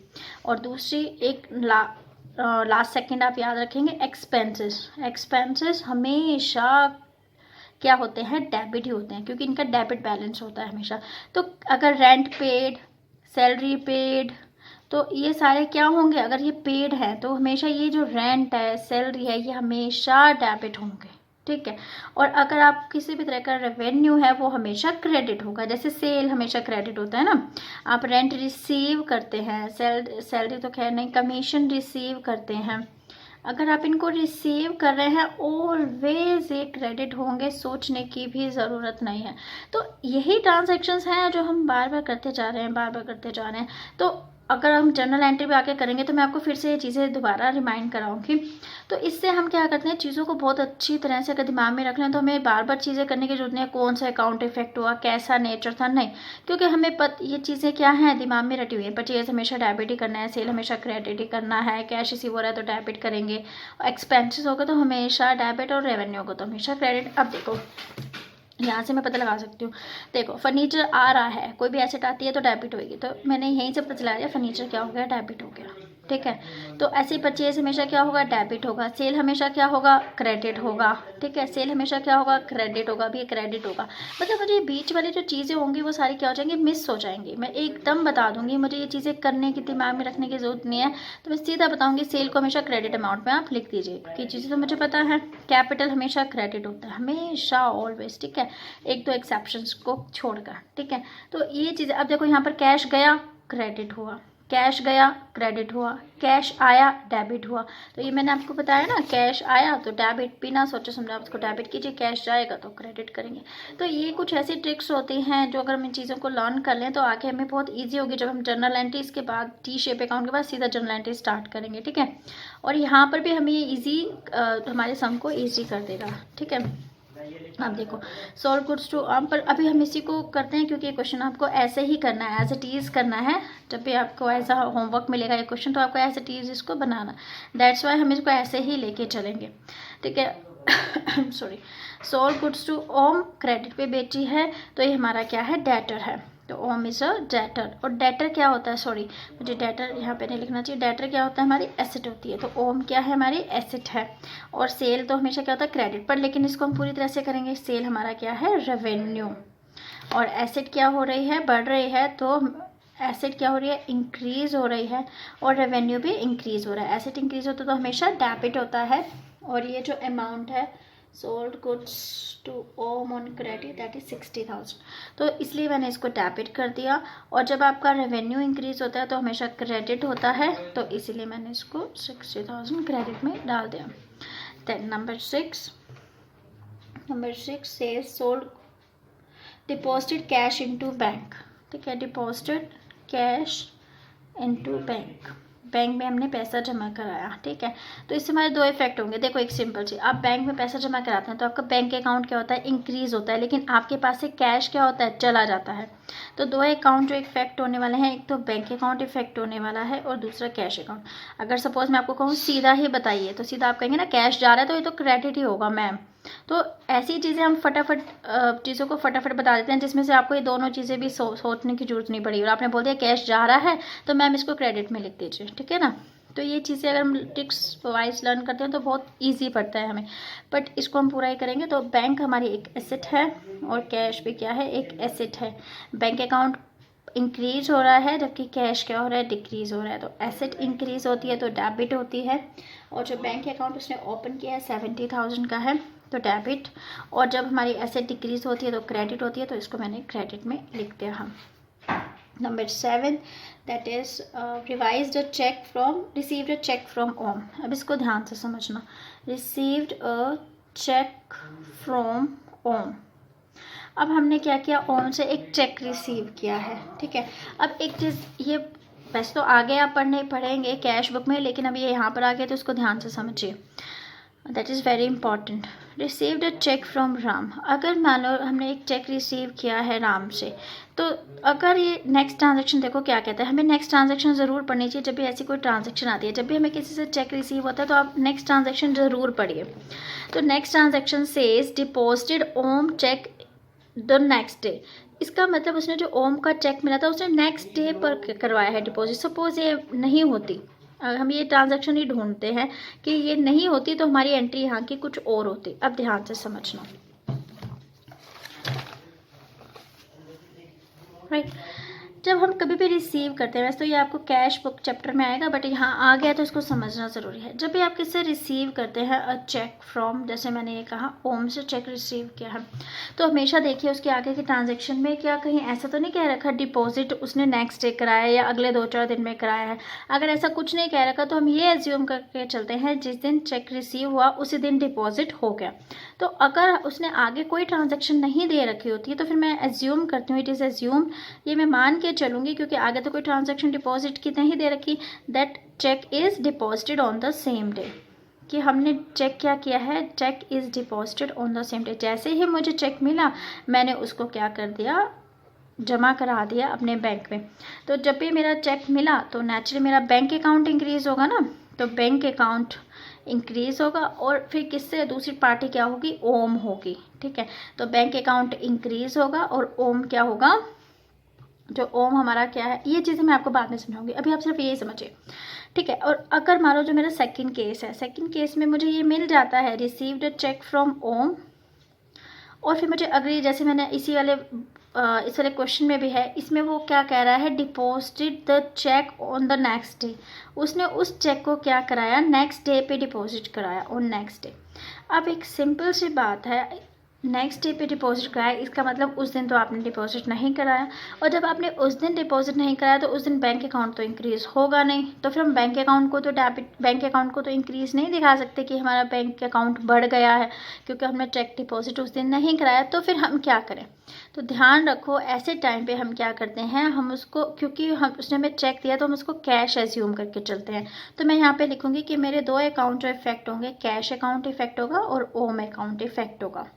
और दूसरी एक लास्ट सेकंड आप याद रखेंगे, एक्सपेंसेस हमेशा क्या होते हैं, डेबिट ही होते हैं, क्योंकि इनका डेबिट बैलेंस होता है हमेशा। तो अगर रेंट पेड, सैलरी पेड, तो ये सारे क्या होंगे, अगर ये पेड है तो हमेशा ये जो रेंट है, सैलरी है, ये हमेशा डेबिट होंगे, ठीक है। और अगर आप किसी भी तरह का रेवेन्यू है वो हमेशा क्रेडिट होगा। जैसे सेल हमेशा क्रेडिट होता है ना, आप रेंट रिसीव करते हैं, सैलरी तो खैर नहीं, कमीशन रिसीव करते हैं, अगर आप इनको रिसीव कर रहे हैं ऑलवेज ये क्रेडिट होंगे, सोचने की भी ज़रूरत नहीं है। तो यही ट्रांजैक्शंस हैं जो हम बार बार करते जा रहे हैं, तो अगर हम जर्नल एंट्री पे आके करेंगे तो मैं आपको फिर से ये चीज़ें दोबारा रिमाइंड कराऊंगी। तो इससे हम क्या करते हैं, चीज़ों को बहुत अच्छी तरह से अगर दिमाग में रख लें तो हमें बार बार चीज़ें करने की जरूरत नहीं है, कौन सा अकाउंट इफेक्ट हुआ, कैसा नेचर था, नहीं, क्योंकि हमें ये चीज़ें क्या हैं, दिमाग में रटी हुई है। परचेज हमेशा डेबिट ही करना है, सेल हमेशा क्रेडिट ही करना है, कैश रिसीव हो रहा है तो डेबिट करेंगे, एक्सपेंसेस होगा तो हमेशा डेबिट, और रेवेन्यू होगा तो हमेशा क्रेडिट। अब देखो यहाँ से मैं पता लगा सकती हूँ, देखो फर्नीचर आ रहा है, कोई भी एसेट आती है तो डेबिट होगी, तो मैंने यहीं से पता चला दिया फर्नीचर क्या हो गया, डेबिट हो गया, ठीक है। तो ऐसे परचेज हमेशा क्या होगा, डेबिट होगा, सेल हमेशा क्या होगा, क्रेडिट होगा, ठीक है, सेल हमेशा क्या होगा, क्रेडिट होगा, भी क्रेडिट होगा। मतलब मुझे बीच वाली जो चीज़ें होंगी वो सारी क्या हो जाएंगी, मिस हो जाएंगी। मैं एकदम बता दूंगी, मुझे ये चीज़ें करने की, दिमाग में रखने की जरूरत नहीं है, तो मैं सीधा बताऊंगी, सेल को हमेशा क्रेडिट अमाउंट में आप लिख दीजिए, कि चीज़ें तो मुझे पता है। कैपिटल हमेशा क्रेडिट होता है, हमेशा, ऑलवेज, ठीक है, एक दो एक्सेप्शंस को छोड़कर, ठीक है। तो ये चीज़ें, अब देखो यहाँ पर कैश गया, क्रेडिट हुआ, कैश गया क्रेडिट हुआ, कैश आया डेबिट हुआ। तो ये मैंने आपको बताया ना, कैश आया तो डेबिट, बिना सोचे समझे आप उसको डेबिट कीजिए, कैश जाएगा तो क्रेडिट करेंगे। तो ये कुछ ऐसी ट्रिक्स होती हैं जो अगर हम इन चीज़ों को लर्न कर लें तो आगे हमें बहुत ईजी होगी जब हम जर्नल एंट्रीज के बाद टी शेप अकाउंट के बाद सीधा जर्नल एंट्री स्टार्ट करेंगे। ठीक है, और यहाँ पर भी हमें ये ईजी हमारे सम को ईजी कर देगा। ठीक है, आप देखो सोल्ड गुड्स टू पर अभी हम इसी को करते हैं क्योंकि ये क्वेश्चन आपको ऐसे ही करना है, एज इट इज़ करना है। जब भी आपको ऐसा होमवर्क मिलेगा ये क्वेश्चन तो आपको एज इट इज़ इसको बनाना, दैट्स वाई हम इसको ऐसे ही लेके चलेंगे। ठीक है sorry, sold goods to Om credit पे बेची है तो ये हमारा क्या है, डेटर है। तो ओम इज़ अ डेटर, और डेटर क्या होता है, सॉरी मुझे डेटर यहाँ पे नहीं लिखना चाहिए, डेटर क्या होता है, हमारी एसेट होती है। तो ओम क्या है, हमारी एसेट है। और सेल तो हमेशा क्या होता है, क्रेडिट पर, लेकिन इसको हम पूरी तरह से करेंगे, सेल हमारा क्या है, रेवेन्यू। और एसेट क्या हो रही है, बढ़ रही है, तो एसेट क्या हो रही है, इंक्रीज़ हो रही है, और रेवेन्यू भी इंक्रीज़ हो रहा है। एसेट इंक्रीज़ होता है तो हमेशा डेबिट होता है। और ये जो अमाउंट है sold goods to Om on credit that is 60,000, तो इसलिए मैंने इसको डेबिट कर दिया। और जब आपका रेवेन्यू इंक्रीज होता है तो हमेशा क्रेडिट होता है, तो इसीलिए मैंने इसको 60,000 क्रेडिट में डाल दिया। Then number 6 says sold deposited cash into bank. ठीक है, deposited cash into bank, bank में हमने पैसा जमा कराया। ठीक है, तो इससे हमारे दो इफेक्ट होंगे। देखो एक सिंपल चीज़, आप बैंक में पैसा जमा कराते हैं तो आपका बैंक अकाउंट क्या होता है, इंक्रीज होता है, लेकिन आपके पास से कैश क्या होता है, चला जाता है। तो दो अकाउंट जो इफेक्ट होने वाले हैं, एक तो बैंक अकाउंट इफेक्ट होने वाला है और दूसरा कैश अकाउंट। अगर सपोज मैं आपको कहूँ सीधा ही बताइए तो सीधा आप कहेंगे ना कैश जा रहा है तो ये तो क्रेडिट ही होगा मैम। तो ऐसी चीज़ें हम फटाफट चीज़ों को फटाफट बता देते हैं जिसमें से आपको ये दोनों चीज़ें भी सोचने की जरूरत नहीं पड़ी। और आपने बोल दिया कैश जा रहा है तो मैम इसको क्रेडिट में लिख दीजिए। ठीक है ना, तो ये चीज़ें अगर हम ट्रिक्स वाइज लर्न करते हैं तो बहुत इजी पड़ता है हमें, बट इसको हम पूरा ही करेंगे। तो बैंक हमारी एक एसेट है और कैश भी क्या है, एक एसेट है। बैंक अकाउंट इंक्रीज हो रहा है जबकि कैश क्या हो रहा है, डिक्रीज हो रहा है। तो एसेट इंक्रीज होती है तो डेबिट होती है, और जो बैंक अकाउंट उसने ओपन किया है 70,000 का है तो डेबिट, और जब हमारी एसेट डिक्रीज होती है तो क्रेडिट होती है, तो इसको मैंने क्रेडिट में लिख दिया हम। Number 7 that is revised received a cheque from Om. अब इसको ध्यान से समझना, received a cheque from Om. अब हमने क्या किया, ओम से एक चेक रिसीव किया है। ठीक है, अब एक चीज़ ये वैसे तो आगे आप पढ़ेंगे कैश बुक में, लेकिन अब ये यहाँ पर आ गया तो उसको ध्यान से समझिए, that is very important. Received a cheque from Ram, अगर मान लो हमने एक चेक रिसीव किया है राम से, तो अगर ये नेक्स्ट ट्रांजैक्शन देखो क्या कहता है, हमें नेक्स्ट ट्रांजैक्शन ज़रूर पढ़नी चाहिए जब भी ऐसी कोई ट्रांजैक्शन आती है। जब भी हमें किसी से चेक रिसीव होता है तो आप नेक्स्ट ट्रांजैक्शन ज़रूर पढ़िए। तो next transaction says deposited Om cheque the next day. इसका मतलब उसने जो ओम का चेक मिला था उसने नेक्स्ट डे पर करवाया है डिपॉजिट। सपोज ये नहीं होती, हम ये ट्रांजैक्शन ही ढूंढते हैं कि ये नहीं होती तो हमारी एंट्री यहाँ की कुछ और होती। अब ध्यान से समझना, राइट। जब हम कभी भी रिसीव करते हैं, वैसे तो ये आपको कैश बुक चैप्टर में आएगा, बट यहाँ आ गया तो इसको समझना ज़रूरी है। जब भी आप किससे रिसीव करते हैं अ चेक फ्रॉम, जैसे मैंने ये कहा ओम से चेक रिसीव किया है, तो हमेशा देखिए उसके आगे के ट्रांजैक्शन में क्या कहीं ऐसा तो नहीं कह रखा डिपॉजिट उसने नेक्स्ट डे कराया या अगले 2-4 दिन में कराया है। अगर ऐसा कुछ नहीं कह रखा तो हम ये एज्यूम करके चलते हैं जिस दिन चेक रिसीव हुआ उसी दिन डिपॉजिट हो गया। तो अगर उसने आगे कोई ट्रांजैक्शन नहीं दे रखी होती है तो फिर मैं एज्यूम करती हूँ, इट इज़ एज्यूम, ये मैं मान के चलूँगी क्योंकि आगे तो कोई ट्रांजैक्शन डिपॉजिट की नहीं दे रखी, that cheque is deposited on the same day, कि हमने चेक क्या किया है, cheque is deposited on the same day. जैसे ही मुझे चेक मिला मैंने उसको क्या कर दिया, जमा करा दिया अपने बैंक में। तो जब भी मेरा चेक मिला तो नेचुरली मेरा बैंक अकाउंट इंक्रीज़ होगा ना, तो बैंक अकाउंट इंक्रीज़ होगा और फिर किससे, दूसरी पार्टी क्या होगी, ओम होगी। ठीक है, तो बैंक अकाउंट इंक्रीज़ होगा और ओम क्या होगा, जो ओम हमारा क्या है, ये चीज़ें मैं आपको बाद में समझाऊंगी, अभी आप सिर्फ यही समझिए। ठीक है, और अगर मान लो जो मेरा सेकंड केस है, सेकंड केस में मुझे ये मिल जाता है रिसीव्ड चेक फ्रॉम ओम, और फिर मुझे अगली, जैसे मैंने इस वाले क्वेश्चन में भी है, इसमें वो क्या कह रहा है, deposited the cheque on the next day, उसने उस चेक को क्या कराया, नेक्स्ट डे पे डिपॉजिट कराया, ऑन नेक्स्ट डे। अब एक सिंपल सी बात है, नेक्स्ट डे पे डिपॉजिट कराया, इसका मतलब उस दिन तो आपने डिपॉजिट नहीं कराया, और जब आपने उस दिन डिपॉजिट नहीं कराया तो उस दिन बैंक अकाउंट तो इंक्रीज़ होगा नहीं, तो फिर हम बैंक अकाउंट को तो इंक्रीज़ नहीं दिखा सकते कि हमारा बैंक अकाउंट बढ़ गया है, क्योंकि हमने चेक डिपॉजिट उस दिन नहीं कराया। तो फिर हम क्या करें, तो ध्यान रखो ऐसे टाइम पे हम क्या करते हैं, हम उसको, क्योंकि हम उसने हमें चेक दिया तो हम उसको कैश एज्यूम करके चलते हैं। तो मैं यहाँ पे लिखूँगी कि मेरे दो अकाउंट जो इफेक्ट होंगे, कैश अकाउंट इफेक्ट होगा और ओम अकाउंट इफेक्ट होगा,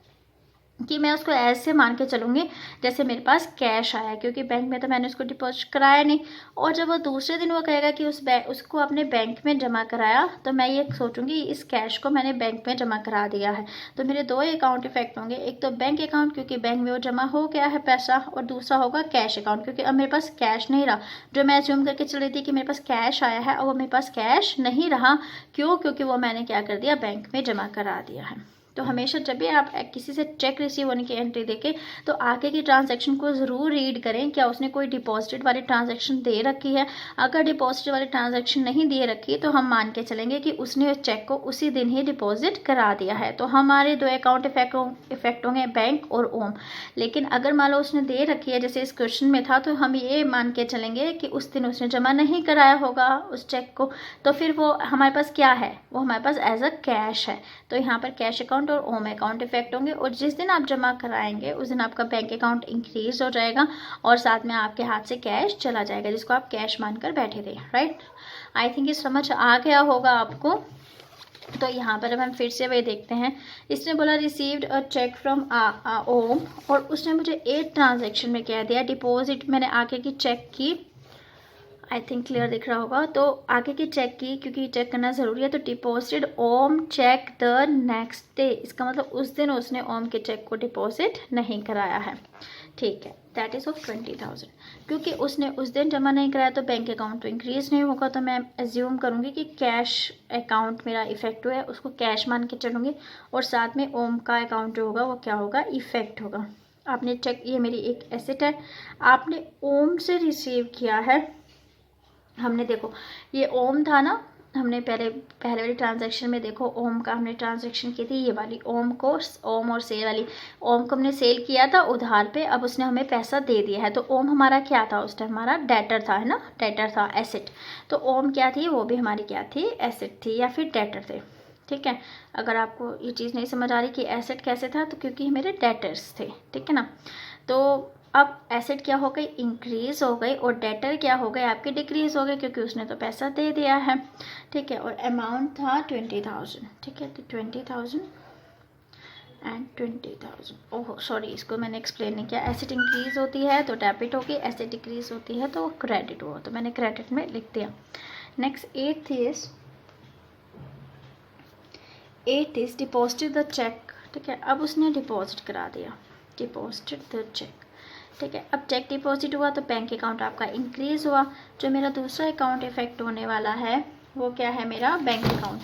कि मैं उसको ऐसे मान के चलूँगी जैसे मेरे पास कैश आया, क्योंकि बैंक में तो मैंने उसको डिपॉजिट कराया नहीं। और जब वो दूसरे दिन वो कहेगा कि उसको अपने बैंक में जमा कराया, तो मैं ये सोचूंगी इस कैश को मैंने बैंक में जमा करा दिया है। तो मेरे दो अकाउंट इफेक्ट होंगे, एक तो बैंक अकाउंट क्योंकि बैंक में वो जमा हो गया है पैसा, और दूसरा होगा कैश अकाउंट क्योंकि अब मेरे पास कैश नहीं रहा। जो मैं एज्यूम करके चल रही थी कि मेरे पास कैश आया है, और वो मेरे पास कैश नहीं रहा। क्यों? क्योंकि वो मैंने क्या कर दिया, बैंक में जमा करा दिया है। तो हमेशा जब भी आप किसी से चेक रिसीव होने की एंट्री देखें तो आगे की ट्रांजैक्शन को ज़रूर रीड करें, क्या उसने कोई डिपॉजिट वाली ट्रांजैक्शन दे रखी है। अगर डिपॉजिट वाली ट्रांजैक्शन नहीं दे रखी तो हम मान के चलेंगे कि उसने उस चेक को उसी दिन ही डिपॉजिट करा दिया है। तो हमारे दो अकाउंट इफेक्ट होंगे, बैंक और ओम। लेकिन अगर मान लो उसने दे रखी है, जैसे इस क्वेश्चन में था, तो हम ये मान के चलेंगे कि उस दिन उसने जमा नहीं कराया होगा उस चेक को, तो फिर वो हमारे पास क्या है, वो हमारे पास एज अ कैश है। तो यहाँ पर कैश अकाउंट और ओम अकाउंट इफेक्ट होंगे, और जिस दिन आप जमा कराएंगे उस दिन आपका बैंक अकाउंट इंक्रीज हो जाएगा और साथ में आपके हाथ से कैश चला जाएगा, जिसको आप कैश मानकर बैठे थे। राइट, आई थिंक ये समझ आ गया होगा आपको। तो यहाँ पर अब हम फिर से वही देखते हैं। इसने बोला रिसीव्ड अ चेक फ्रॉम ओम, और उसने मुझे 8 ट्रांजेक्शन में कह दिया डिपॉजिट। मैंने आगे की चेक की, आई थिंक क्लियर दिख रहा होगा। तो आगे की चेक की, क्योंकि चेक करना ज़रूरी है। तो deposit Om cheque the next day, इसका मतलब उस दिन उसने ओम के चेक को डिपॉजिट नहीं कराया है। ठीक है, दैट इज़ ऑफ 20,000। क्योंकि उसने उस दिन जमा नहीं कराया तो बैंक अकाउंट तो इंक्रीज़ नहीं होगा, तो मैं एज्यूम करूँगी कि कैश अकाउंट मेरा इफेक्ट हुआ है, उसको कैश मान के चलूँगी। और साथ में ओम का अकाउंट जो होगा वो क्या होगा, इफेक्ट होगा। आपने चेक, ये मेरी एक एसेट है, आपने ओम से रिसीव किया है। हमने देखो ये ओम था ना, हमने पहले वाली ट्रांजैक्शन में देखो ओम का हमने ट्रांजैक्शन की थी, ये वाली ओम और सेल वाली। ओम को हमने सेल किया था उधार पे, अब उसने हमें पैसा दे दिया है। तो ओम हमारा क्या था उस टाइम, हमारा डेटर था, है ना, डेटर था, एसेट। तो ओम क्या थी, वो भी हमारी क्या थी, एसेट थी या फिर डेटर थे। ठीक है, अगर आपको ये चीज़ नहीं समझ आ रही कि एसेट कैसे था, तो क्योंकि मेरे डेटर्स थे। ठीक है ना, तो अब एसेट क्या हो गई, इंक्रीज हो गई, और डेटर क्या हो गए, आपके डिक्रीज हो गए, क्योंकि उसने तो पैसा दे दिया है। ठीक है, और अमाउंट था 20,000। ठीक है, तो 20,000 एंड 20,000। ओह सॉरी, इसको मैंने एक्सप्लेन नहीं किया। एसेट इंक्रीज होती है तो डेबिट होगी, एसेट डिक्रीज होती है तो क्रेडिट होगा, तो मैंने क्रेडिट में लिख दिया। Next 8th is deposit the cheque. ठीक है, अब उसने डिपॉजिट करा दिया, डिपॉजिट द चेक। ठीक है, अब चेक डिपॉजिट हुआ तो बैंक अकाउंट आपका इंक्रीज हुआ। जो मेरा दूसरा अकाउंट इफेक्ट होने वाला है वो क्या है, मेरा बैंक अकाउंट।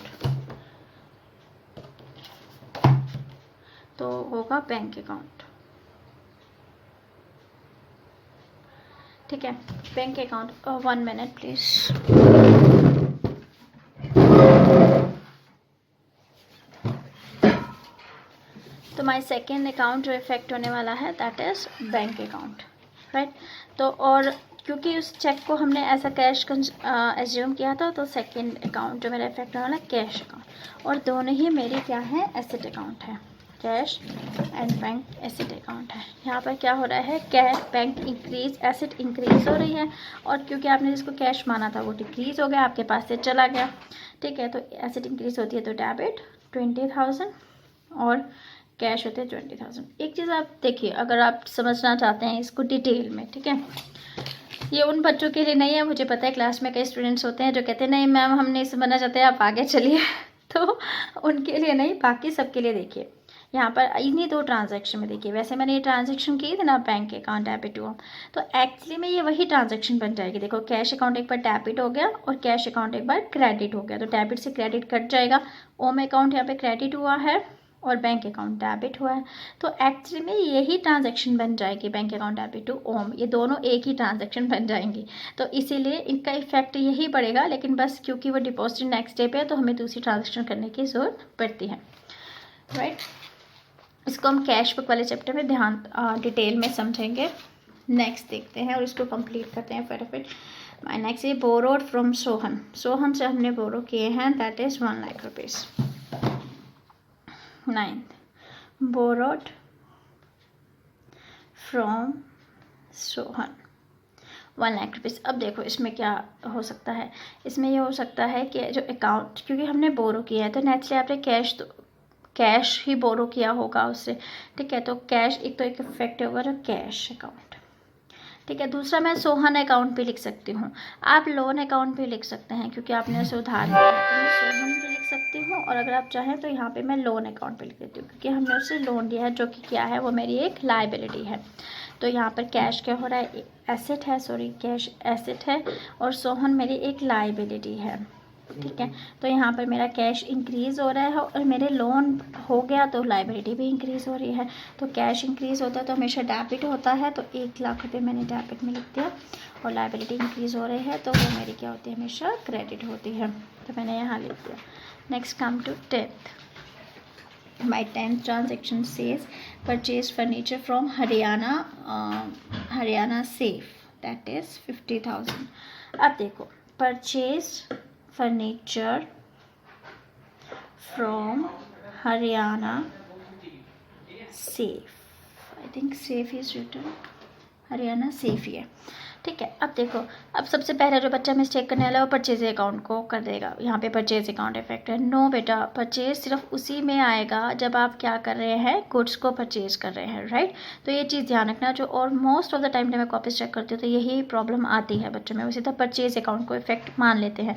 तो होगा बैंक अकाउंट। ठीक है, बैंक अकाउंट। 1 minute please. तो माय सेकेंड अकाउंट जो इफेक्ट होने वाला है that is bank account. Right, तो और क्योंकि उस चेक को हमने ऐसा कैश एज्यूम किया था, तो सेकेंड अकाउंट जो मेरा इफेक्ट होने वाला है कैश अकाउंट। और दोनों ही मेरी क्या है, एसेट अकाउंट है, cash and bank asset account है। यहाँ पर क्या हो रहा है, cash bank increase, asset increase हो रही है, और क्योंकि आपने जिसको कैश माना था वो डिक्रीज हो गया, आपके पास से चला गया। ठीक है, तो एसेट इंक्रीज होती है तो डेबिट 20,000 और कैश होते हैं 20,000। एक चीज़ आप देखिए, अगर आप समझना चाहते हैं इसको डिटेल में, ठीक है, ये उन बच्चों के लिए नहीं है, मुझे पता है क्लास में कई स्टूडेंट्स होते हैं जो कहते हैं नहीं मैम हम नहीं समझना चाहते, आप आगे चलिए तो उनके लिए नहीं, बाकी सबके लिए देखिए। यहाँ पर इन्हीं 2 ट्रांजैक्शन में देखिए, वैसे मैंने ये ट्रांजैक्शन की थी ना, बैंक अकाउंट डेबिट हुआ, तो एक्चुअली में ये वही ट्रांजैक्शन बन जाएगी। देखो कैश अकाउंट एक बार डेबिट हो गया और कैश अकाउंट एक बार क्रेडिट हो गया, तो डेबिट से क्रेडिट कट जाएगा। ओम अकाउंट यहाँ पे क्रेडिट हुआ है और बैंक अकाउंट डेबिट हुआ है, तो एक्चुअली में यही ट्रांजैक्शन बन जाएगी, bank account debit two ohm, ये दोनों एक ही ट्रांजैक्शन बन जाएंगी। तो इसीलिए इनका इफेक्ट यही पड़ेगा, लेकिन बस क्योंकि वो डिपॉजिट नेक्स्ट डे पे है तो हमें दूसरी ट्रांजैक्शन करने की ज़रूरत पड़ती है। राइट, इसको हम कैश बुक वाले चैप्टर में ध्यान डिटेल में समझेंगे। नेक्स्ट देखते हैं और इसको कंप्लीट करते हैं फटाफट। नेक्स्ट ये बोरोड फ्रॉम सोहन। सोहन से हमने बोरो किए हैं, that is 1 lakh rupees. 9th borrowed from Sohan 1 lakh rupees. अब देखो इसमें क्या हो सकता है, इसमें ये हो सकता है कि जो अकाउंट, क्योंकि हमने बोरो किया है तो नेचुरली आपने कैश ही बोरो किया होगा उससे, ठीक है। तो कैश एक तो एक इफेक्ट होगा जो कैश अकाउंट, ठीक है। दूसरा मैं सोहन अकाउंट भी लिख सकती हूँ, आप लोन अकाउंट भी लिख सकते हैं क्योंकि आपने उसे उधार लिया है, तो मैं सोहन भी लिख सकती हूँ। और अगर आप चाहें तो यहाँ पे मैं लोन अकाउंट भी लिख देती हूँ क्योंकि हमने उससे लोन लिया है, जो कि क्या है वो मेरी एक लायबिलिटी है। तो यहाँ पर कैश क्या हो रहा है, एसेट है, सॉरी कैश एसेट है और सोहन मेरी एक लायबिलिटी है, ठीक है। तो यहाँ पर मेरा कैश इंक्रीज़ हो रहा है और मेरे लोन हो गया तो लायबिलिटी भी इंक्रीज़ हो रही है। तो कैश इंक्रीज़ होता है तो हमेशा डेबिट होता है, तो 1 लाख रुपये मैंने डेबिट में लिख दिया। और लायबिलिटी इंक्रीज़ हो रही है तो वो मेरी क्या होती है, हमेशा क्रेडिट होती है, तो मैंने यहाँ लिख दिया। Next come to 10th। My 10th transaction says purchase furniture from Haryana Safe, that is 50,000। अब देखो purchase furniture from Haryana Safe, I think Safe is written, Haryana safe ही है, ठीक है। अब देखो, अब सबसे पहले जो बच्चा मिस्टेक करने वाला है वो परचेज अकाउंट को कर देगा। यहाँ पे परचेज अकाउंट इफेक्ट है, नो बेटा, परचेज सिर्फ उसी में आएगा जब आप क्या कर रहे हैं, गुड्स को परचेज कर रहे हैं, राइट। तो ये चीज़ ध्यान रखना, जो और मोस्ट ऑफ द टाइम जब मैं कॉपीज चेक करती हूँ तो यही प्रॉब्लम आती है बच्चों में, वो सीधा परचेज अकाउंट को इफेक्ट मान लेते हैं।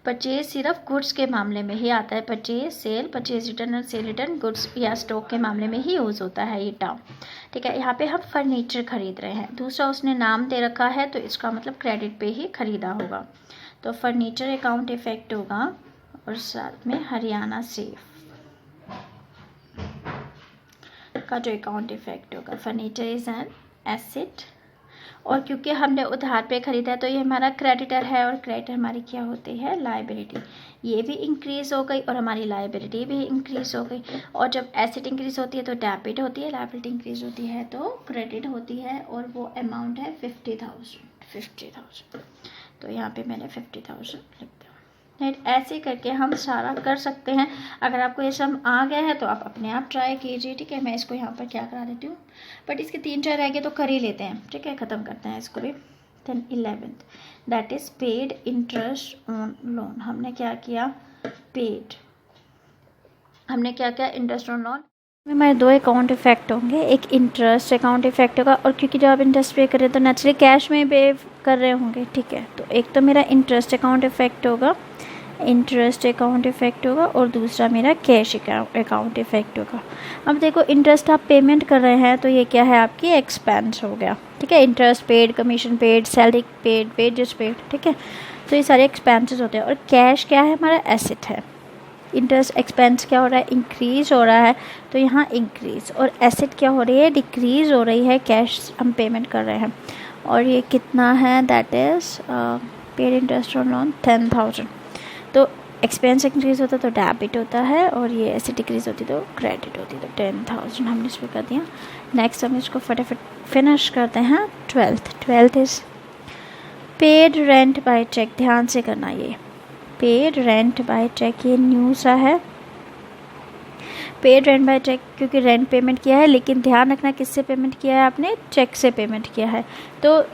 परचेज सिर्फ गुड्स के मामले में ही आता है, परचेज सेल, परचेज रिटर्न और सेल रिटर्न गुड्स या स्टॉक के मामले में ही यूज़ होता है ये टर्म, ठीक है। यहाँ पे हम फर्नीचर खरीद रहे हैं, दूसरा उसने नाम दे रखा है तो इसका मतलब क्रेडिट पे ही खरीदा होगा, तो फर्नीचर अकाउंट इफेक्ट होगा और साथ में हरियाणा सेफ का जो अकाउंट इफेक्ट होगा। फर्नीचर इज़ एन एसेट और क्योंकि हमने उधार पे ख़रीदा है तो ये हमारा क्रेडिटर है और क्रेडिटर हमारी क्या होती है, लायबिलिटी। ये भी इंक्रीज़ हो गई और हमारी लायबिलिटी भी इंक्रीज़ हो गई। और जब एसेट इंक्रीज़ होती है तो डेबिट होती है, लायबिलिटी इंक्रीज़ होती है तो क्रेडिट होती है और वो अमाउंट है 50,000। तो यहाँ पे मैंने 50,000 लिख दिया, राइट। ऐसे करके हम सारा कर सकते हैं। अगर आपको ये सब आ गया है तो आप अपने आप ट्राई कीजिए, ठीक है। मैं इसको यहाँ पर क्या करा देती हूँ, बट इसके 3-4 रह गए तो कर ही लेते हैं, ठीक है, ख़त्म करते हैं इसको भी। Then 11th, that is paid interest on loan. हमने क्या किया, पेड, हमने क्या किया, इंटरेस्ट ऑन लोन में हमारे 2 अकाउंट इफेक्ट होंगे, एक इंटरेस्ट अकाउंट इफेक्ट होगा और क्योंकि जब आप इंटरेस्ट पे कर रहे हैं तो नेचुरली कैश में पे कर रहे होंगे, ठीक है। तो एक तो मेरा इंटरेस्ट अकाउंट इफेक्ट होगा, इंटरेस्ट अकाउंट इफेक्ट होगा और दूसरा मेरा कैश अकाउंट इफेक्ट होगा। अब देखो इंटरेस्ट आप पेमेंट कर रहे हैं तो ये क्या है, आपकी एक्सपेंस हो गया, ठीक है। Interest paid, commission paid, salary paid, wages paid, ठीक है। तो ये सारे एक्सपेंसेस होते हैं। और कैश क्या है, हमारा एसेट है। इंटरेस्ट एक्सपेंस क्या हो रहा है, इंक्रीज़ हो रहा है, तो यहाँ इंक्रीज़। और एसेट क्या हो रही है, डिक्रीज़ हो रही है, कैश हम पेमेंट कर रहे हैं। और ये कितना है, that is paid interest on loan 10,000। तो एक्सपेंस इंक्रीज़ होता है तो डेबिट होता है और ये एसेट डिक्रीज़ होती तो क्रेडिट होती, तो 10,000 हमने इस पर कर दिया। नेक्स्ट हम इसको फटाफट फिनिश करते हैं। 12th is paid rent by cheque. ध्यान से करना, ये पेड रेंट बाय चेक, ये न्यू सा है, पेड रेंट बाय चेक, क्योंकि रेंट पेमेंट किया है, लेकिन ध्यान रखना किससे पेमेंट किया है, आपने चेक से पेमेंट किया है। तो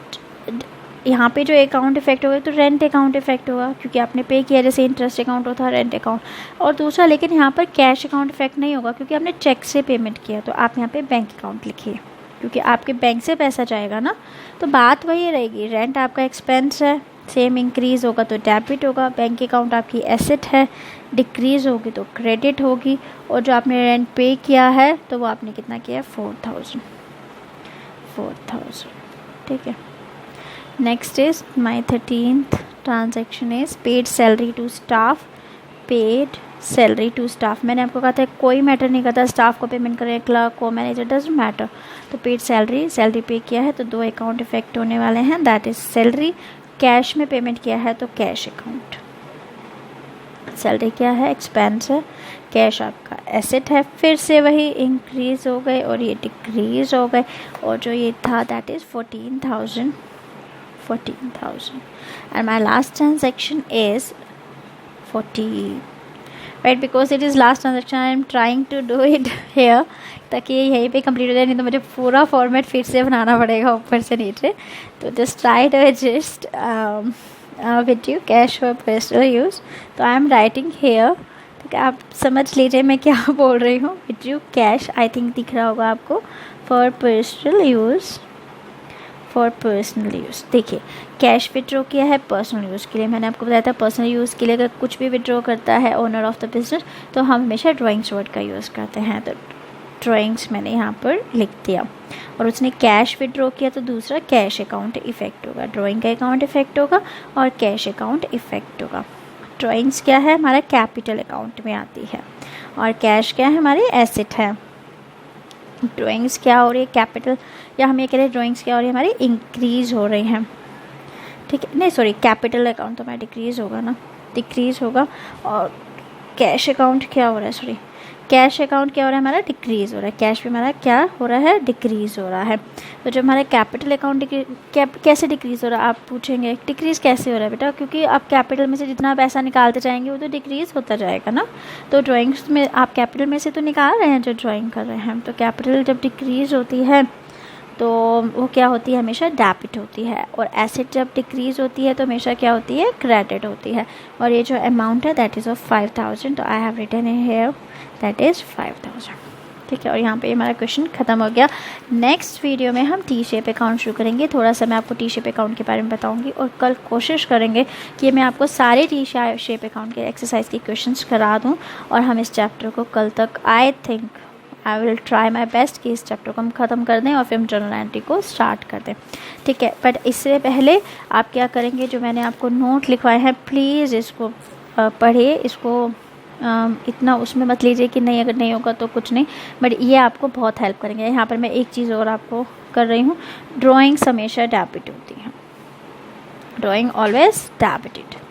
यहाँ पे जो अकाउंट इफेक्ट होगा तो रेंट अकाउंट इफेक्ट होगा क्योंकि आपने पे किया, जैसे इंटरेस्ट अकाउंट होता है रेंट अकाउंट। और दूसरा, लेकिन यहाँ पर कैश अकाउंट इफेक्ट नहीं होगा क्योंकि आपने चेक से पेमेंट किया, तो आप यहाँ पे बैंक अकाउंट लिखिए क्योंकि आपके बैंक से पैसा जाएगा ना। तो बात वही रहेगी, रेंट आपका एक्सपेंस है, सेम इंक्रीज़ होगा तो डेबिट होगा, बैंक अकाउंट आपकी एसेट है, डिक्रीज़ होगी तो क्रेडिट होगी। और जो आपने रेंट पे किया है तो वो आपने कितना किया है, 4,000, ठीक है। Next is my 13th transaction is paid salary to staff. Paid salary to staff, मैंने आपको कहा था कोई मैटर नहीं करता, स्टाफ को पेमेंट करें, क्लर्क को, मैनेजर, डजंट मैटर। तो पेड सैलरी पे किया है तो 2 अकाउंट इफेक्ट होने वाले हैं, दैट इज़ सैलरी। कैश में पेमेंट किया है तो कैश अकाउंट। सैलरी क्या है, एक्सपेंस है, कैश आपका एसेट है फिर से वही इंक्रीज़ हो गए और ये डिक्रीज़ हो गए, और जो ये था that is 14,000 and my last transaction is 40, right? Because it is last transaction I am trying to do it here ताकि यहीं पे कंप्लीट हो जाए, नहीं तो मुझे पूरा फॉर्मेट फिर से बनाना पड़ेगा ऊपर से नीचे. तो just try to adjust with you cash for personal use. तो आई एम राइटिंग हेयर, तो आप समझ लीजिए मैं क्या बोल रही हूँ. With you cash, I think दिख रहा होगा आपको, फॉर पर्सनल यूज़. देखिए कैश विड्रॉ किया है पर्सनल यूज़ के लिए. मैंने आपको बताया था पर्सनल यूज़ के लिए अगर कुछ भी विड्रॉ करता है ओनर ऑफ द बिजनेस तो हम हमेशा ड्राइंग्स वर्ड का यूज़ करते हैं. तो ड्राइंग्स मैंने यहाँ पर लिख दिया. और उसने कैश विड्रॉ किया तो दूसरा कैश अकाउंट इफेक्ट होगा, ड्राइंग का अकाउंट इफेक्ट होगा और कैश अकाउंट इफेक्ट होगा. ड्राइंग्स क्या है हमारा कैपिटल अकाउंट में आती है और कैश क्या है हमारी एसेट है. ड्राइंग्स क्या हो रही है कैपिटल, या हम ये कह रहे हैं ड्राइंग्स क्या हो रही है हमारी इंक्रीज़ हो रही हैं. ठीक है, नहीं सॉरी कैपिटल अकाउंट तो हमारा डिक्रीज़ होगा ना, डिक्रीज़ होगा. और कैश अकाउंट क्या हो रहा है, सॉरी कैश अकाउंट क्या हो रहा है हमारा डिक्रीज़ हो रहा है. कैश भी हमारा क्या हो रहा है डिक्रीज़ हो रहा है. तो जब हमारा कैपिटल अकाउंट कैसे डिक्रीज़ हो रहा है आप पूछेंगे, डिक्रीज़ कैसे हो रहा है बेटा, क्योंकि आप कैपिटल में से जितना पैसा निकालते जाएंगे वो तो डिक्रीज़ होता जाएगा ना. तो ड्राइंग्स में आप कैपिटल में से तो निकाल रहे हैं जो ड्राइंग कर रहे हैं. तो कैपिटल जब डिक्रीज़ होती है तो वो क्या होती है हमेशा डेबिट होती है. और एसेट जब डिक्रीज़ होती है तो हमेशा क्या होती है क्रेडिट होती है. और ये जो अमाउंट है दैट इज़ ऑफ 5,000. तो I have written in here that is 5,000. ठीक है, और यहाँ पे हमारा क्वेश्चन ख़त्म हो गया. नेक्स्ट वीडियो में हम टी शेप अकाउंट शुरू करेंगे. थोड़ा सा मैं आपको टी शेप अकाउंट के बारे में बताऊँगी और कल कोशिश करेंगे कि मैं आपको सारे टी शेप अकाउंट के एक्सरसाइज के क्वेश्चंस करा दूँ और हम इस चैप्टर को कल तक I will try my best कि इस चैप्टर को हम ख़त्म कर दें और फिर हम जर्नल एंट्री को स्टार्ट कर दें. ठीक है, बट इससे पहले आप क्या करेंगे, जो मैंने आपको नोट लिखवाए हैं प्लीज़ इसको पढ़िए. इसको इतना उसमें मत लीजिए कि नहीं अगर नहीं होगा तो कुछ नहीं, बट ये आपको बहुत हेल्प करेंगे. यहाँ पर मैं एक चीज़ और आपको कर रही हूँ, ड्राइंग्स हमेशा डेबिट होती हैं, ड्राइंग ऑलवेज डेबिटेड.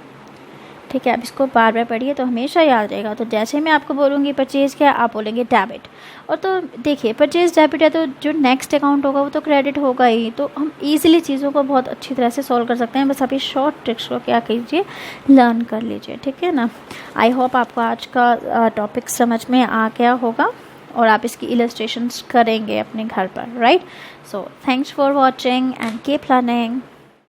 ठीक है, अब इसको बार बार पढ़िए तो हमेशा याद रहेगा. तो जैसे मैं आपको बोलूँगी परचेज़ क्या आप बोलेंगे डेबिट. और तो देखिए परचेज़ डेबिट है तो जो नेक्स्ट अकाउंट होगा वो तो क्रेडिट होगा ही. तो हम इजीली चीज़ों को बहुत अच्छी तरह से सॉल्व कर सकते हैं. बस अभी शॉर्ट ट्रिक्स को क्या कीजिए लर्न कर लीजिए. ठीक है ना. आई होप आपको आज का टॉपिक समझ में आ गया होगा और आप इसकी इलस्ट्रेशंस करेंगे अपने घर पर. Right, so thanks for watching and keep learning.